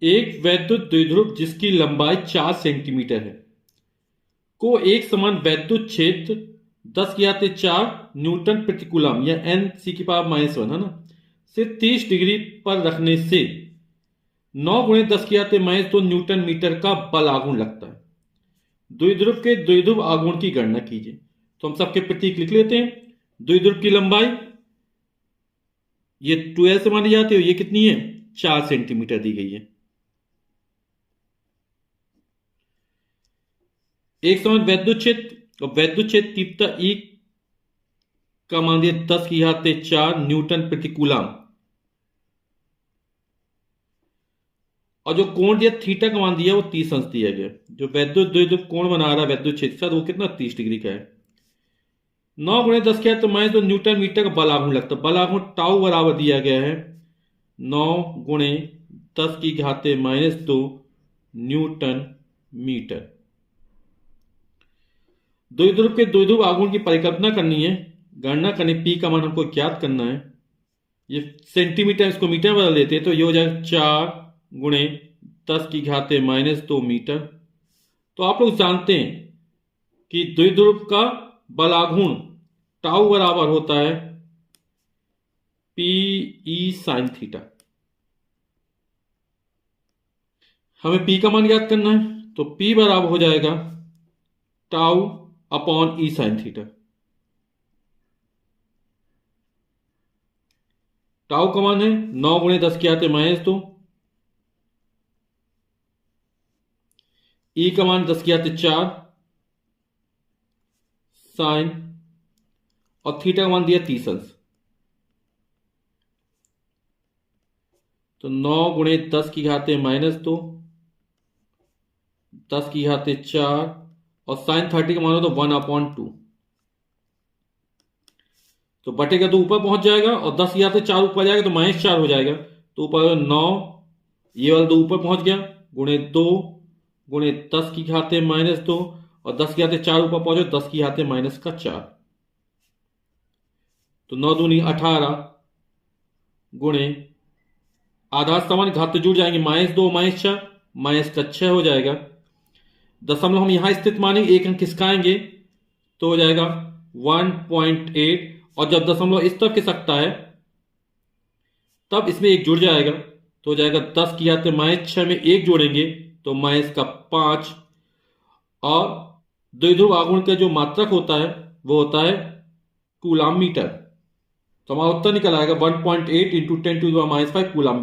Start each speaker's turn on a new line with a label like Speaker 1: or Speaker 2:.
Speaker 1: एक वैद्युत द्विध्रुव जिसकी लंबाई 4 सेंटीमीटर है को एक समान वैद्युत क्षेत्र 10⁴ न्यूटन प्रति कूलम या एन सी की पावर -1 है ना से 30 डिग्री पर रखने से 9 गुणे 10⁻² न्यूटन मीटर का बल आघूर्ण लगता है। द्विध्रुव के द्विध्रुव आघूर्ण की गणना कीजिए। तो हम सबके प्रतीक लिख लेते हैं। द्विध्रुव की लंबाई ये 2l से मानी जाती है, ये कितनी है 4 सेंटीमीटर दी गई है। एक समान वैद्युत क्षेत्र और वैद्युत क्षेत्र तीव्रता E का मान दिया 10⁴ न्यूटन प्रति कूलम और जो कोण दिया थीटा का मान दिया वो 30 अंश दिया गया। जो वैद्युत द्विध्रुव कोण बना रहा है वैद्युत क्षेत्र वो कितना 30 डिग्री का है। 9 गुणे 10⁻² न्यूटन मीटर का बल आघूर्ण लगता है। बल आघूर्ण टाउ बराबर दिया गया है 9 गुणे 10⁻² न्यूटन मीटर। द्विध्रुव के द्विध्रुव आघूर्ण की परिकल्पना करनी है, गणना करनी, पी का मान हमको ज्ञात करना है। ये सेंटीमीटर इसको मीटर में बदल देते हैं तो ये हो जाएगा 4 गुणे 10⁻² मीटर। तो आप लोग जानते हैं कि द्विध्रुव का बल आघूर्ण टाउ बराबर होता है पी ई साइन थीटा। हमें पी का मान याद करना है तो पी बराबर हो जाएगा टाउ अपॉन ई साइन थीटा। टाउ का मान है 9 गुणे 10⁻², ई का मान 10⁻⁴ साइन और थीटा का मान दिया 30 अंश। तो 9 गुणे 10⁻², 10⁻⁴ और साइन 30 का मान हो तो 1/2। तो बटेगा तो ऊपर पहुंच जाएगा और 10⁻⁴ ऊपर जाएगा तो -4 हो जाएगा। तो ऊपर 9, ये वाला 2 ऊपर पहुंच गया, गुणे 2 गुणे 10⁻² और 10⁻⁴ ऊपर पहुंचो 10⁻⁻⁴। तो 9 दूनी 18 गुणे आधार सामान्य घात तो जुड़ जाएंगे, -2 -4 -6 हो जाएगा। दशमलव हम यहां स्थित मानेंगे, एक अंक खिसकाएंगे तो हो जाएगा 1.8 और जब दशमलव इस तरफ खिसकता है तब इसमें एक जुड़ जाएगा तो हो जाएगा 10⁻⁻6 में एक जोड़ेंगे तो -5 और द्विध्रुव आघूर्ण का जो मात्रक होता है वो होता है कूलम मीटर। तो हमारा उत्तर निकल आएगा 1.8 × 10⁻⁵ कूलम।